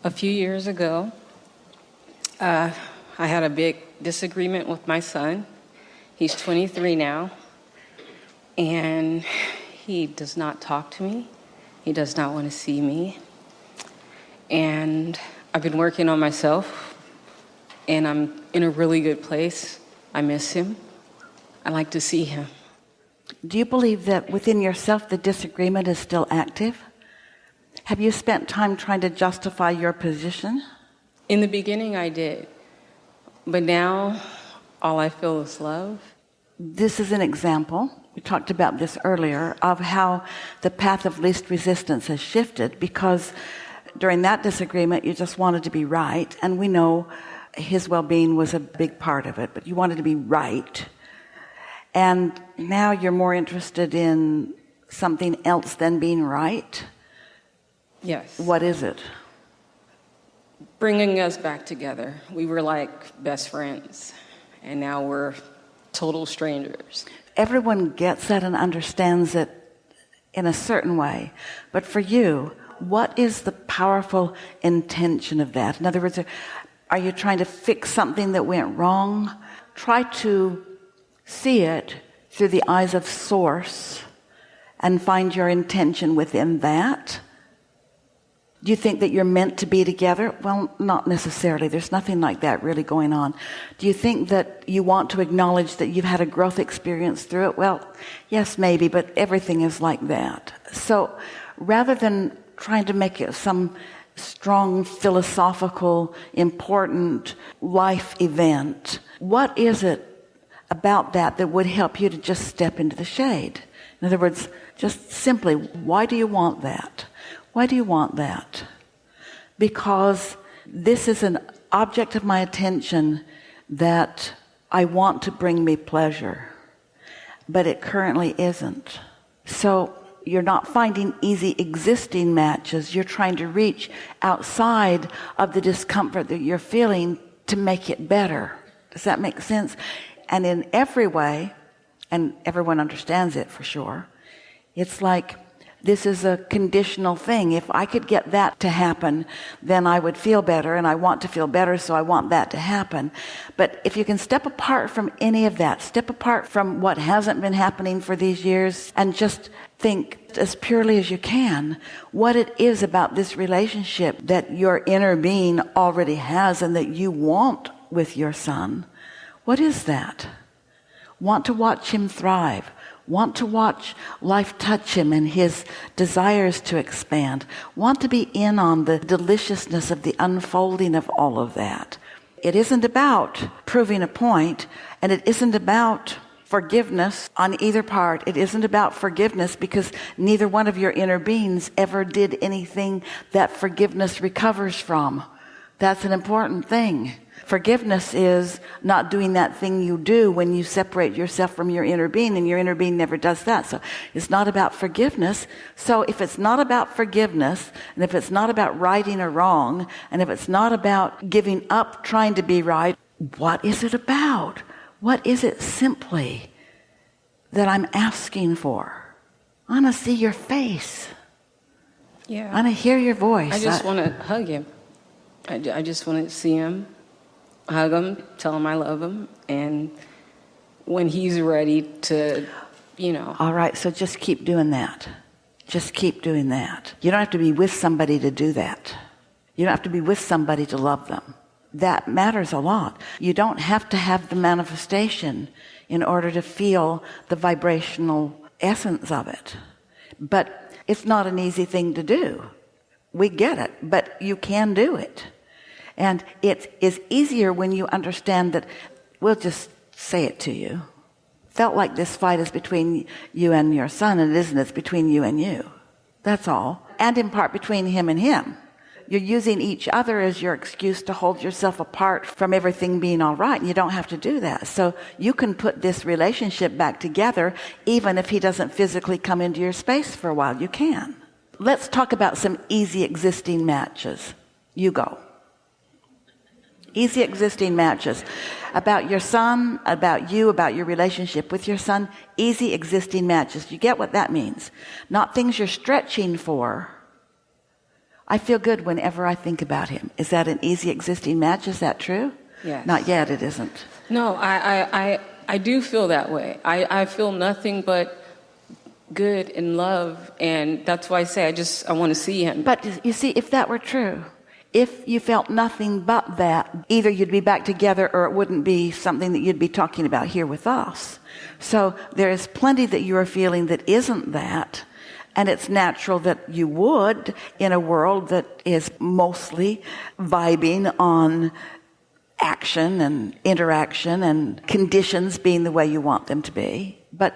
A few years ago, I had a big disagreement with my son. He's 23 now, and he does not talk to me. He does not want to see me. And I've been working on myself, and I'm in a really good place. I miss him. I like to see him. Do you believe that within yourself the disagreement is still active? Have you spent time trying to justify your position? In the beginning, I did. But now, all I feel is love. This is an example, we talked about this earlier, of how the path of least resistance has shifted, because during that disagreement, you just wanted to be right. And we know his well-being was a big part of it, but you wanted to be right. And now you're more interested in something else than being right. Yes. What is it? Bringing us back together. We were like best friends, and now we're total strangers. Everyone gets that and understands it in a certain way. But for you, what is the powerful intention of that? In other words, are you trying to fix something that went wrong? Try to see it through the eyes of Source and find your intention within that. Do you think that you're meant to be together? Well, not necessarily. There's nothing like that really going on. Do you think that you want to acknowledge that you've had a growth experience through it? Well, yes, maybe, but everything is like that. So rather than trying to make it some strong, philosophical, important life event, what is it about that would help you to just step into the shade? In other words, just simply, why do you want that? Why do you want that? Because this is an object of my attention that I want to bring me pleasure, but it currently isn't. So you're not finding easy existing matches. You're trying to reach outside of the discomfort that you're feeling to make it better. Does that make sense? And in every way, and everyone understands it for sure, it's like this is a conditional thing. If I could get that to happen, then I would feel better, and I want to feel better, so I want that to happen. But if you can step apart from any of that, step apart from what hasn't been happening for these years, and just think as purely as you can what it is about this relationship that your inner being already has and that you want with your son. What is that? Want to watch him thrive. Want to watch life touch him and his desires to expand. Want to be in on the deliciousness of the unfolding of all of that. It isn't about proving a point, and it isn't about forgiveness on either part. It isn't about forgiveness because neither one of your inner beings ever did anything that forgiveness recovers from. That's an important thing. Forgiveness is not doing that thing you do when you separate yourself from your inner being, and your inner being never does that. So it's not about forgiveness. So if it's not about forgiveness, and if it's not about righting a wrong, and if it's not about giving up trying to be right, what is it about? What is it simply that I'm asking for? I want to see your face. Yeah. I want to hear your voice. I just want to hug him. I just want to see him, hug him, tell him I love him, and when he's ready to, All right, so just keep doing that. Just keep doing that. You don't have to be with somebody to do that. You don't have to be with somebody to love them. That matters a lot. You don't have to have the manifestation in order to feel the vibrational essence of it. But it's not an easy thing to do. We get it, but you can do it. And it is easier when you understand that, we'll just say it to you. Felt like this fight is between you and your son, and it isn't. It's between you and you. That's all. And in part between him and him. You're using each other as your excuse to hold yourself apart from everything being all right. And you don't have to do that. So you can put this relationship back together even if he doesn't physically come into your space for a while. You can. Let's talk about some easy existing matches. You go. Easy existing matches. About your son, about you, about your relationship with your son. Easy existing matches. You get what that means? Not things you're stretching for. I feel good whenever I think about him. Is that an easy existing match? Is that true? Yes. Not yet, it isn't. No, I do feel that way. I feel nothing but good and love, and that's why I say I want to see him. But you see, if that were true, if you felt nothing but that, either you'd be back together or it wouldn't be something that you'd be talking about here with us. So there is plenty that you are feeling that isn't that, and it's natural that you would in a world that is mostly vibing on action and interaction and conditions being the way you want them to be. But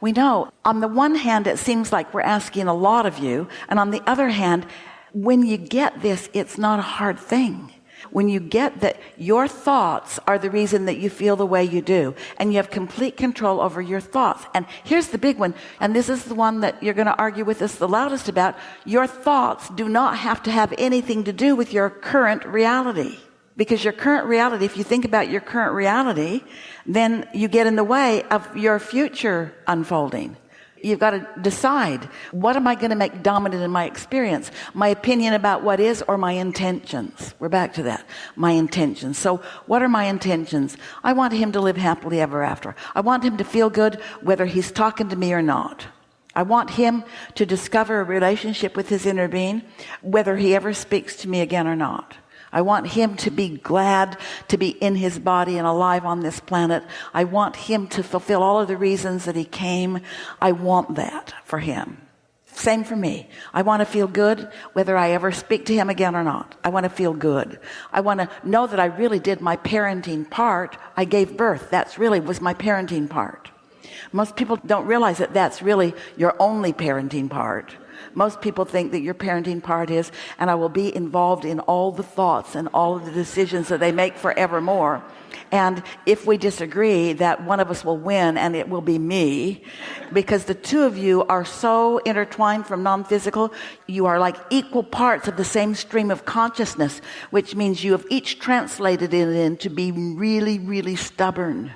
we know, on the one hand, it seems like we're asking a lot of you, and on the other hand, when you get this, it's not a hard thing. When you get that your thoughts are the reason that you feel the way you do, and you have complete control over your thoughts. And here's the big one, and this is the one that you're going to argue with us the loudest about. Your thoughts do not have to have anything to do with your current reality. Because your current reality, if you think about your current reality, then you get in the way of your future unfolding. You've got to decide, what am I going to make dominant in my experience? My opinion about what is, or my intentions? We're back to that. My intentions. So what are my intentions? I want him to live happily ever after. I want him to feel good whether he's talking to me or not. I want him to discover a relationship with his inner being, whether he ever speaks to me again or not. I want him to be glad to be in his body and alive on this planet. I want him to fulfill all of the reasons that he came. I want that for him. Same for me. I want to feel good whether I ever speak to him again or not. I want to feel good. I want to know that I really did my parenting part. I gave birth. That's really was my parenting part. Most people don't realize that that's really your only parenting part. Most people think that your parenting part is, and I will be involved in all the thoughts and all of the decisions that they make forevermore. And if we disagree, that one of us will win, and it will be me, because the two of you are so intertwined from non-physical. You are like equal parts of the same stream of consciousness, which means you have each translated it into be really, really stubborn.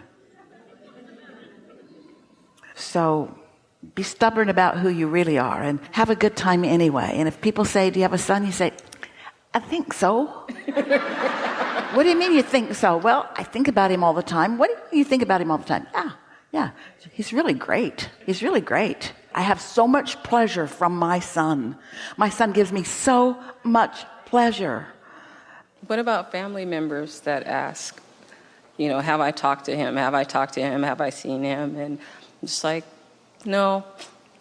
So be stubborn about who you really are and have a good time anyway. And if people say, do you have a son? You say, I think so. What do you mean you think so? Well, I think about him all the time. What do you mean you think about him all the time? Yeah. He's really great. He's really great. I have so much pleasure from my son. My son gives me so much pleasure. What about family members that ask, have I talked to him? Have I talked to him? Have I seen him? And I'm just like, no,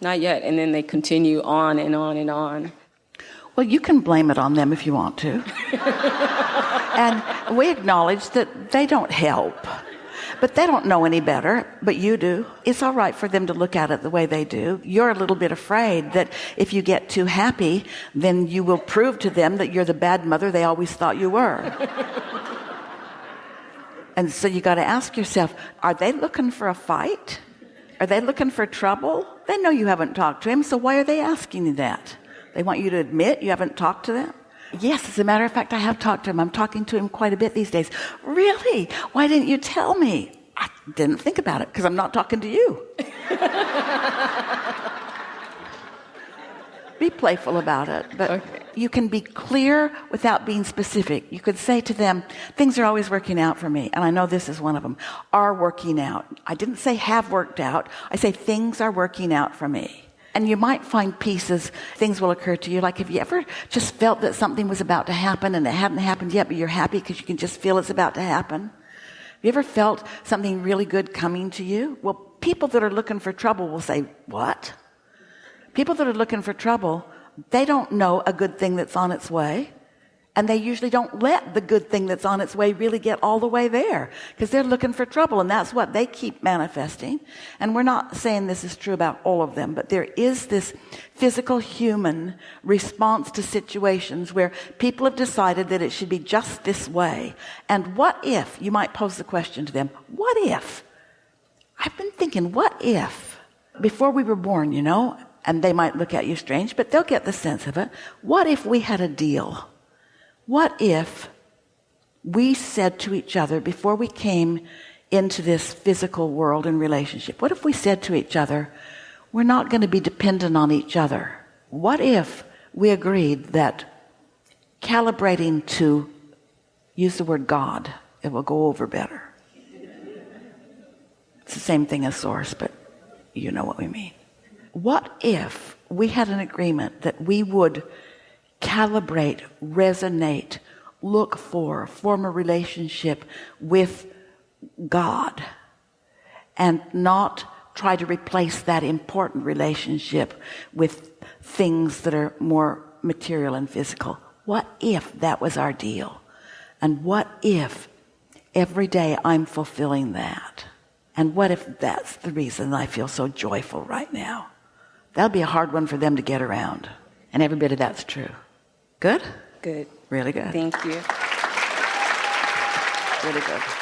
not yet. And then they continue on and on and on. Well, you can blame it on them if you want to. And we acknowledge that they don't help. But they don't know any better, but you do. It's all right for them to look at it the way they do. You're a little bit afraid that if you get too happy, then you will prove to them that you're the bad mother they always thought you were. And so you got to ask yourself, are they looking for a fight? Are they looking for trouble? They know you haven't talked to him, so why are they asking you that? They want you to admit you haven't talked to them? Yes, as a matter of fact, I have talked to him. I'm talking to him quite a bit these days. Really? Why didn't you tell me? I didn't think about it because I'm not talking to you. Be playful about it, but okay. You can be clear without being specific. You could say to them, things are always working out for me, and I know this is one of them, are working out. I didn't say have worked out. I say things are working out for me. And you might find pieces, things will occur to you. Like, have you ever just felt that something was about to happen and it hadn't happened yet, but you're happy because you can just feel it's about to happen? Have you ever felt something really good coming to you? Well, people that are looking for trouble will say, what? People that are looking for trouble, they don't know a good thing that's on its way. And they usually don't let the good thing that's on its way really get all the way there, because they're looking for trouble, and that's what they keep manifesting. And we're not saying this is true about all of them, but there is this physical human response to situations where people have decided that it should be just this way. And what if, you might pose the question to them, what if? I've been thinking, what if? Before we were born, and they might look at you strange, but they'll get the sense of it. What if we had a deal? What if we said to each other before we came into this physical world and relationship, what if we said to each other, we're not going to be dependent on each other? What if we agreed that calibrating to use the word God. It will go over better. It's the same thing as source, but you know what we mean. What if we had an agreement that we would calibrate, resonate, look for, form a relationship with God and not try to replace that important relationship with things that are more material and physical? What if that was our deal? And what if every day I'm fulfilling that? And what if that's the reason I feel so joyful right now? That'll be a hard one for them to get around. And every bit of that's true. Good? Good. Really good. Thank you. Really good.